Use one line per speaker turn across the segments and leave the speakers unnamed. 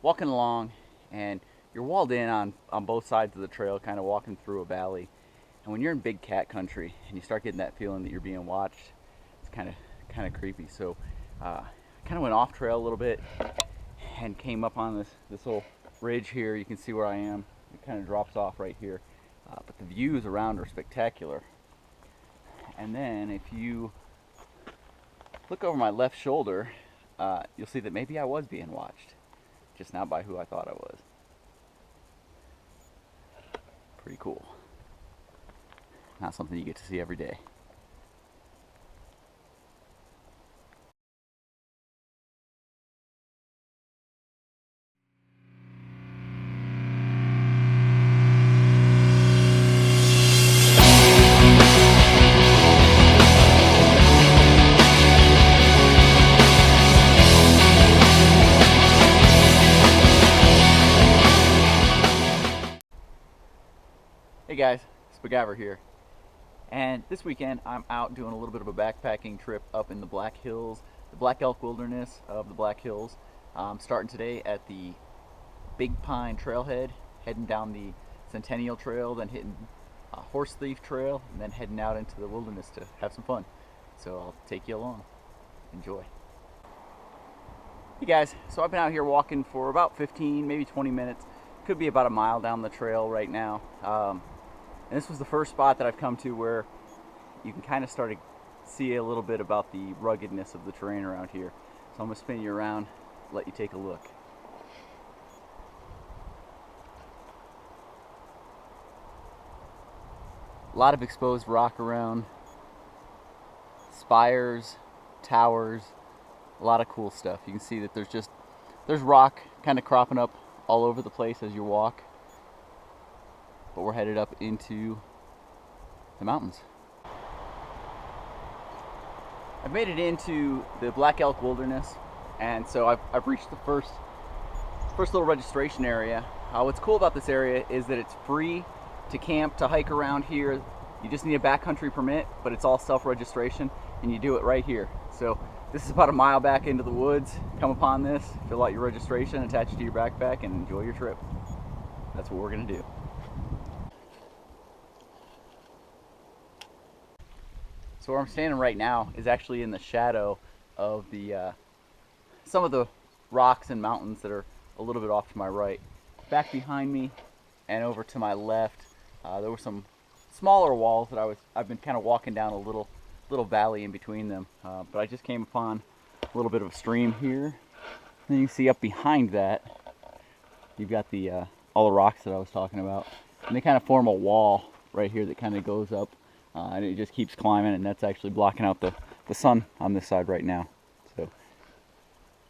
walking along, and you're walled in on both sides of the trail, kind of walking through a valley. And when you're in big cat country and you start getting that feeling that you're being watched, it's kind of creepy. So I kind of went off trail a little bit and came up on this little ridge here. You can see where I am. It kind of drops off right here, but the views around are spectacular. And then if you look over my left shoulder, you'll see that maybe I was being watched, just not by who I thought I was. Pretty cool. Not something you get to see every day. Hey guys, Spagavor here. And this weekend I'm out doing a little bit of a backpacking trip up in the Black Hills, the Black Elk Wilderness of the Black Hills. I'm starting today at the Big Pine Trailhead, heading down the Centennial Trail, then hitting Horse Thief Trail, and then heading out into the wilderness to have some fun. So I'll take you along. Enjoy. Hey guys, so I've been out here walking for about 15, maybe 20 minutes. Could be about a mile down the trail right now. And this was the first spot that I've come to where you can kind of start to see a little bit about the ruggedness of the terrain around here. So I'm going to spin you around, let you take a look. A lot of exposed rock around, spires, towers, a lot of cool stuff. You can see that there's rock kind of cropping up all over the place as you walk. But we're headed up into the mountains. I've made it into the Black Elk Wilderness, and so I've reached the first little registration area. What's cool about this area is that it's free to camp, to hike around here. You just need a backcountry permit, but it's all self-registration, and you do it right here. So this is about a mile back into the woods. Come upon this, fill out your registration, attach it to your backpack, and enjoy your trip. That's what we're gonna do. So where I'm standing right now is actually in the shadow of the some of the rocks and mountains that are a little bit off to my right. Back behind me and over to my left, there were some smaller walls that I've been kind of walking down a little valley in between them. But I just came upon a little bit of a stream here. And you see up behind that, you've got the all the rocks that I was talking about, and they kind of form a wall right here that kind of goes up. And it just keeps climbing, and that's actually blocking out the sun on this side right now. So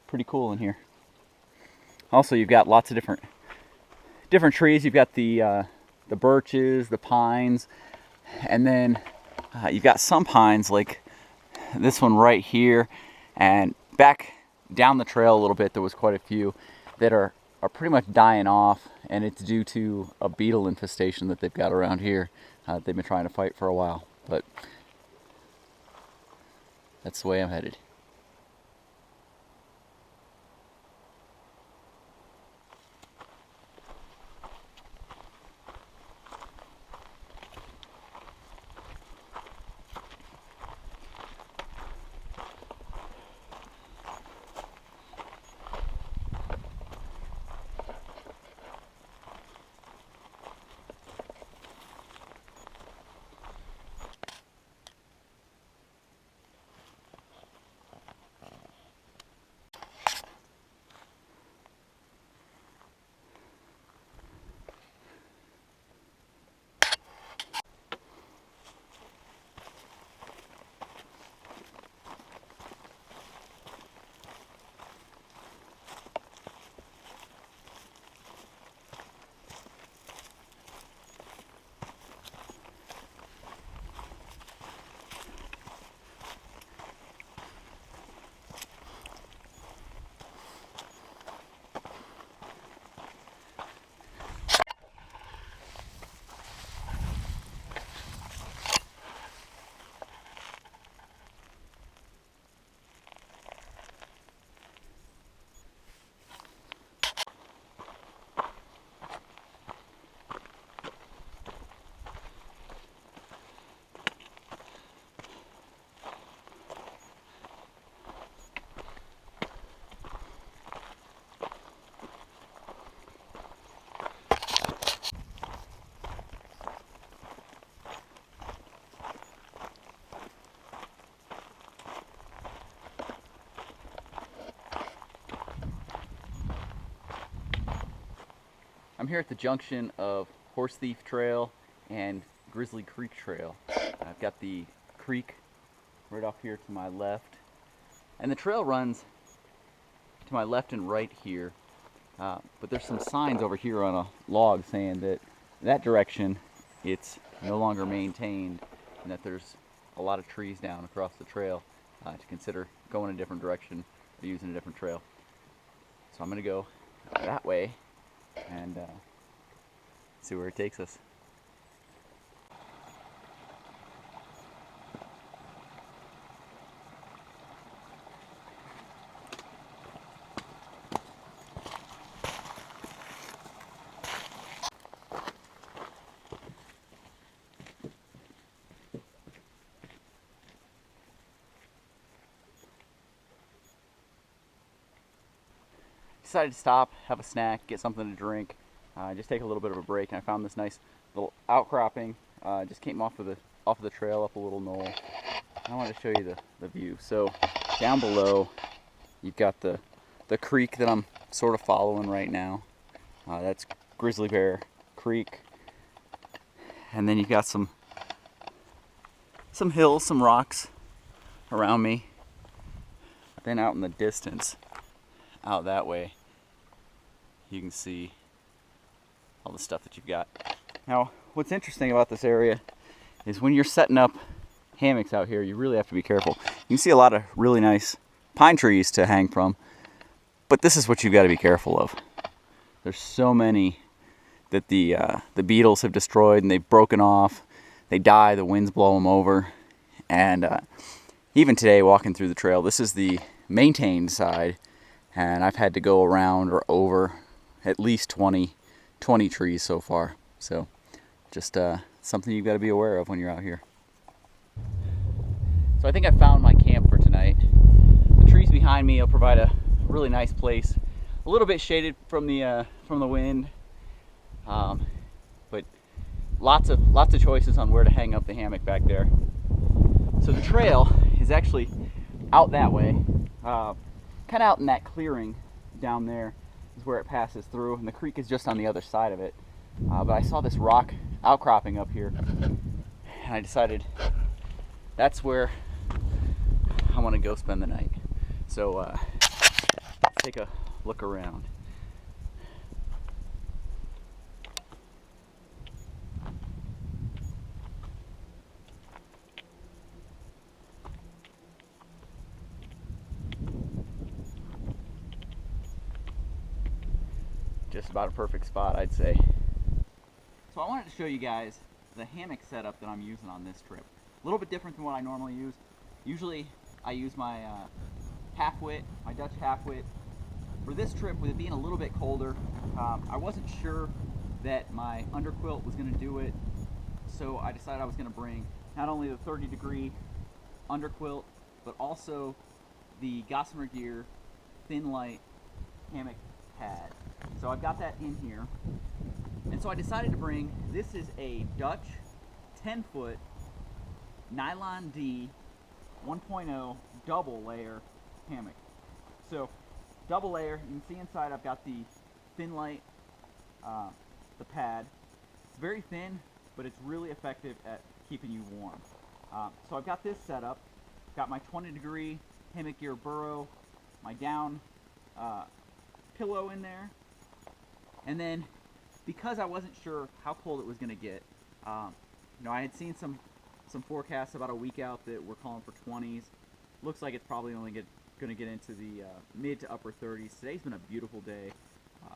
pretty cool in here. Also, you've got lots of different trees. You've got the birches, the pines, and then you've got some pines like this one right here. And back down the trail a little bit, there was quite a few that are pretty much dying off, and it's due to a beetle infestation that they've got around here. They've been trying to fight for a while, but that's the way I'm headed. I'm here at the junction of Horse Thief Trail and Grizzly Creek Trail. I've got the creek right off here to my left, and the trail runs to my left and right here. But there's some signs over here on a log saying that that direction it's no longer maintained and that there's a lot of trees down across the trail to consider going a different direction or using a different trail. So I'm going to go that way and see where it takes us. Decided to stop, have a snack, get something to drink, just take a little bit of a break, and I found this nice little outcropping. Just came off of the trail up a little knoll. I wanted to show you the view. So down below, you've got the creek that I'm sort of following right now. That's Grizzly Bear Creek, and then you've got some hills, some rocks around me. Then out in the distance, out that way, you can see all the stuff that you've got. Now, what's interesting about this area is when you're setting up hammocks out here, you really have to be careful. You can see a lot of really nice pine trees to hang from, but this is what you've got to be careful of. There's so many that the beetles have destroyed and they've broken off. They die, the winds blow them over. And even today, walking through the trail, this is the maintained side, and I've had to go around or over at least 20 trees so far. So just something you've got to be aware of when you're out here. So I think I found my camp for tonight. The trees behind me will provide a really nice place, a little bit shaded from the wind, but lots of choices on where to hang up the hammock back there. So the trail is actually out that way, kind of out in that clearing down there is where it passes through, and the creek is just on the other side of it. But I saw this rock outcropping up here, and I decided that's where I want to go spend the night. So let's take a look around. Just about a perfect spot, I'd say. So I wanted to show you guys the hammock setup that I'm using on this trip. A little bit different than what I normally use. Usually I use my half-wit, my Dutch half-wit. For this trip, with it being a little bit colder, I wasn't sure that my underquilt was going to do it, so I decided I was going to bring not only the 30-degree underquilt, but also the Gossamer Gear Thin Light hammock pad. So I've got that in here, and so I decided to bring, this is a Dutch 10-foot Nylon D 1.0 double layer hammock. So double layer, you can see inside I've got the Thin Light, the pad. It's very thin, but it's really effective at keeping you warm. So I've got this set up, got my 20-degree Hammock Gear burrow, my down pillow in there, and then because I wasn't sure how cold it was going to get, I had seen some forecasts about a week out that were calling for 20s. Looks like it's probably only going to get into the mid to upper 30s. Today's been a beautiful day.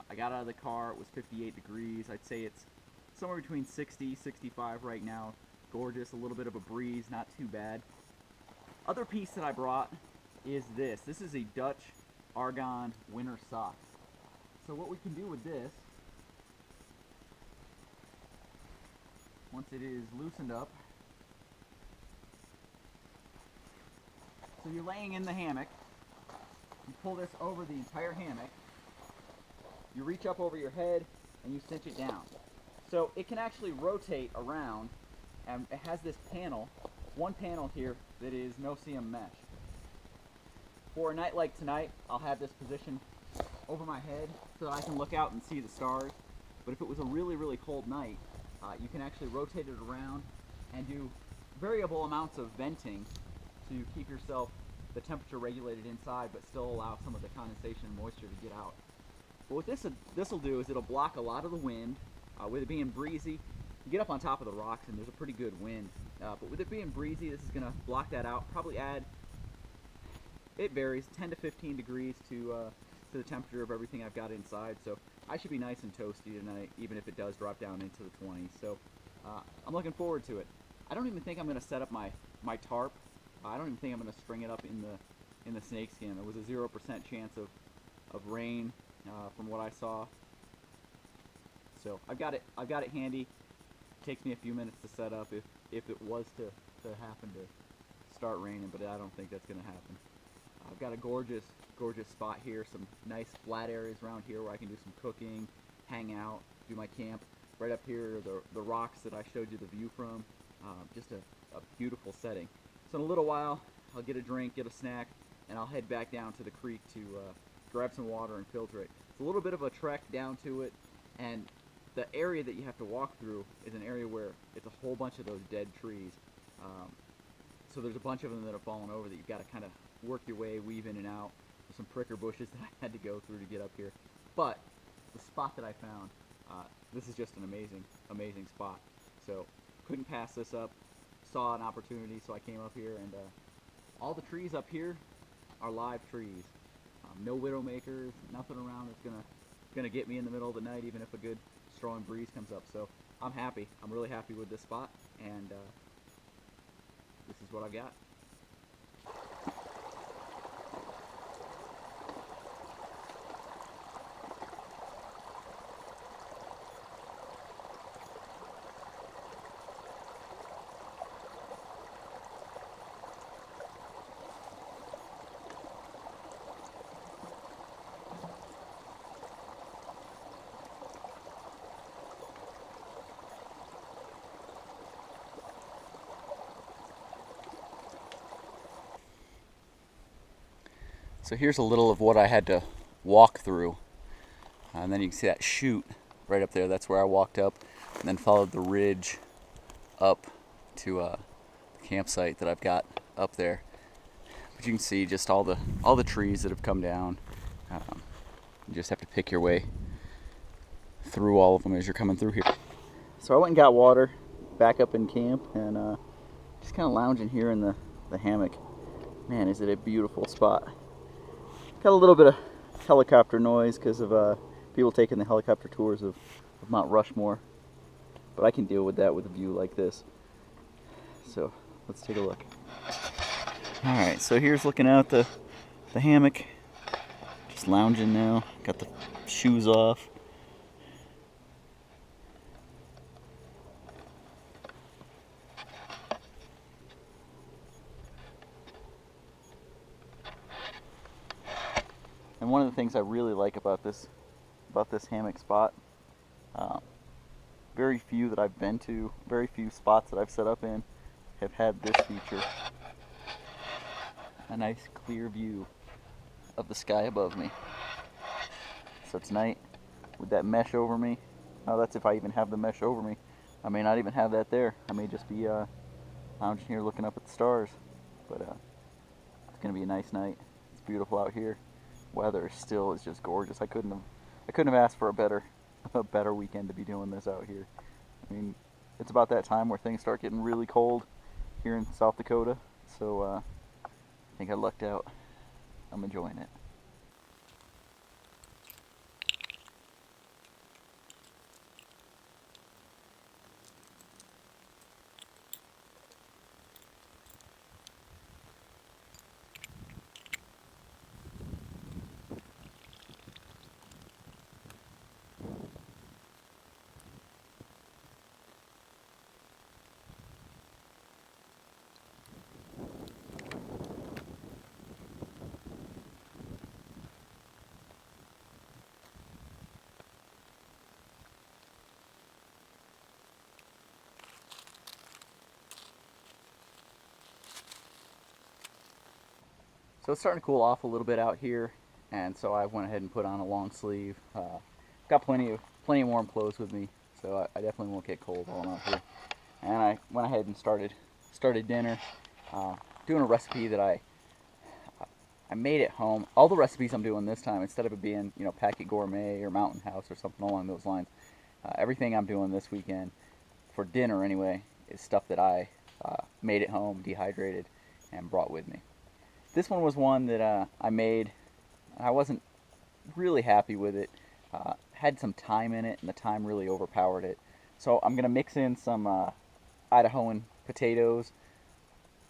I got out of the car, it was 58 degrees. I'd say it's somewhere between 60, 65 right now. Gorgeous, a little bit of a breeze, not too bad. Other piece that I brought is this. This is a Dutch Argon winter sock. So what we can do with this, once it is loosened up, so you're laying in the hammock, you pull this over the entire hammock, you reach up over your head and you cinch it down. So it can actually rotate around, and it has this panel, one panel here that is no-seam mesh. For a night like tonight, I'll have this positioned over my head so that I can look out and see the stars. But if it was a really, really cold night, you can actually rotate it around and do variable amounts of venting to keep yourself the temperature regulated inside, but still allow some of the condensation and moisture to get out. But what this will do is it'll block a lot of the wind. With it being breezy, you get up on top of the rocks and there's a pretty good wind. But with it being breezy, this is going to block that out. Probably add, it varies, 10 to 15 degrees to the temperature of everything I've got inside. So I should be nice and toasty tonight, even if it does drop down into the 20s. So I'm looking forward to it. I don't even think I'm going to set up my tarp. I don't even think I'm going to string it up in the snakeskin. There was a 0% chance of rain from what I saw. So I've got it handy. It takes me a few minutes to set up if it was to happen to start raining, but I don't think that's going to happen. I've got a gorgeous spot here, some nice flat areas around here where I can do some cooking, hang out, do my camp. Right up here are the rocks that I showed you the view from. Just a beautiful setting. So in a little while, I'll get a drink, get a snack, and I'll head back down to the creek to grab some water and filter it. It's a little bit of a trek down to it, and the area that you have to walk through is an area where it's a whole bunch of those dead trees. So there's a bunch of them that have fallen over that you've got to kind of work your way, weave in and out. There's some pricker bushes that I had to go through to get up here. But the spot that I found, this is just an amazing spot. So couldn't pass this up. Saw an opportunity, so I came up here, and all the trees up here are live trees. No widowmakers, nothing around that's gonna get me in the middle of the night, even if a good strong breeze comes up. So I'm happy. I'm really happy with this spot, and this is what I've got. So here's a little of what I had to walk through. And then you can see that chute right up there. That's where I walked up and then followed the ridge up to the campsite that I've got up there. But you can see just all the trees that have come down. You just have to pick your way through all of them as you're coming through here. So I went and got water back up in camp, and just kind of lounging here in the hammock. Man, is it a beautiful spot. Got a little bit of helicopter noise because of people taking the helicopter tours of Mount Rushmore, but I can deal with that with a view like this. So let's take a look. Alright, so here's looking out the hammock. Just lounging now. Got the shoes off. And one of the things I really like about this hammock spot, very few that I've been to, very few spots that I've set up in have had this feature. A nice clear view of the sky above me. So tonight, with that mesh over me, oh, that's if I even have the mesh over me. I may not even have that there. I may just be lounging here looking up at the stars. But it's gonna be a nice night. It's beautiful out here. Weather still is just gorgeous. I couldn't have asked for a better weekend to be doing this out here. I mean, it's about that time where things start getting really cold here in South Dakota. So I think I lucked out. I'm enjoying it. So it's starting to cool off a little bit out here, and so I went ahead and put on a long sleeve got plenty of warm clothes with me, so I definitely won't get cold while I'm out here. And I went ahead and started dinner, doing a recipe that I made at home. All the recipes I'm doing this time, instead of it being, you know, Packet Gourmet or Mountain House or something along those lines, everything I'm doing this weekend for dinner anyway is stuff that I made at home, dehydrated, and brought with me. This one was one that I made. I wasn't really happy with it. Had some thyme in it, and the thyme really overpowered it. So I'm gonna mix in some Idahoan potatoes.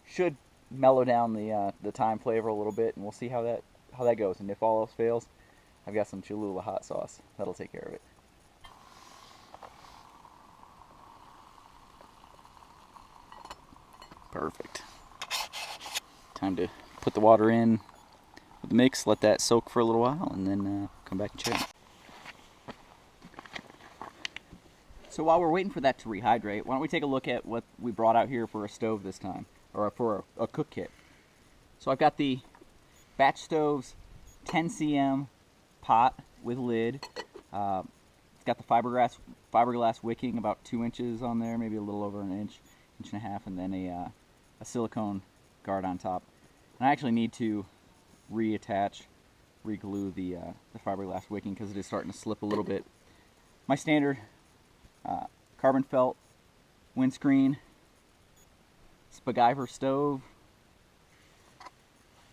Should mellow down the thyme flavor a little bit, and we'll see how that goes. And if all else fails, I've got some Cholula hot sauce. That'll take care of it. Perfect. Time to put the water in with the mix, let that soak for a little while, and then come back and check. So while we're waiting for that to rehydrate, why don't we take a look at what we brought out here for a stove this time, or for a cook kit. So I've got the Batch Stoves 10 cm pot with lid. It's got the fiberglass wicking, about 2 inches on there, maybe a little over an inch, inch and a half, and then a silicone guard on top. And I actually need to reattach, reglue the fiberglass wicking because it is starting to slip a little bit. My standard carbon felt windscreen, Spacgyver stove,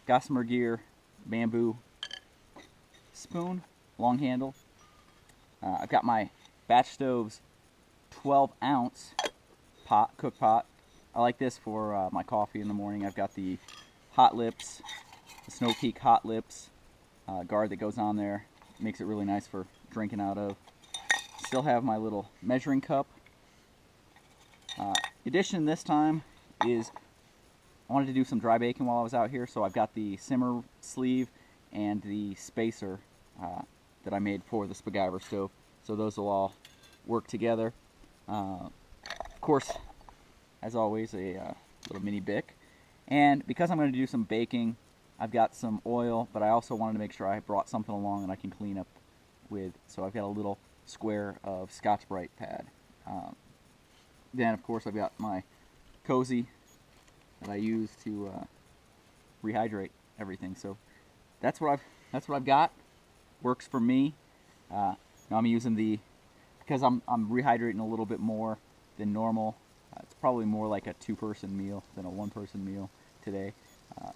Gossamer Gear bamboo spoon, long handle. I've got my Batch Stoves 12-ounce cook pot. I like this for my coffee in the morning. I've got the Hot Lips, the Snow Peak Hot Lips guard that goes on there. Makes it really nice for drinking out of. Still have my little measuring cup. The addition this time is I wanted to do some dry baking while I was out here, so I've got the simmer sleeve and the spacer that I made for the Spacgyver stove. So those will all work together. Of course, as always, a little mini Bic. And because I'm going to do some baking, I've got some oil, but I also wanted to make sure I brought something along that I can clean up with. So I've got a little square of Scotch-Brite pad. Then, of course, I've got my cozy that I use to rehydrate everything. So that's what I've got. Works for me. Now I'm using because I'm rehydrating a little bit more than normal. It's probably more like a 2-person meal than a 1-person meal today. I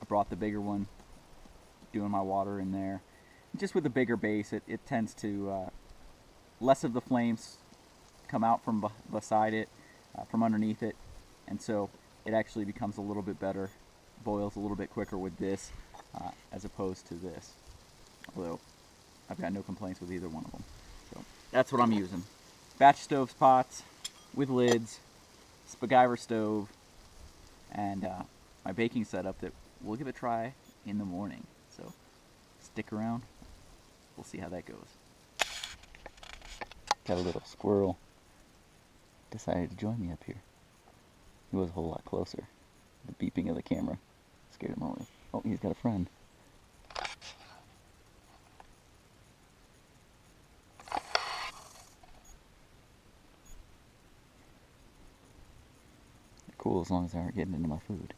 brought the bigger one, doing my water in there. Just with the bigger base, it tends to less of the flames come out from beside it, from underneath it, and so it actually becomes a little bit better, boils a little bit quicker with this as opposed to this. Although I've got no complaints with either one of them. So that's what I'm using. Batch Stoves pots with lids, Spacgyver stove, and my baking setup that we'll give a try in the morning. So stick around. We'll see how that goes. Got a little squirrel decided to join me up here. He was a whole lot closer. The beeping of the camera scared him away. Oh, he's got a friend. They're cool as long as they aren't getting into my food.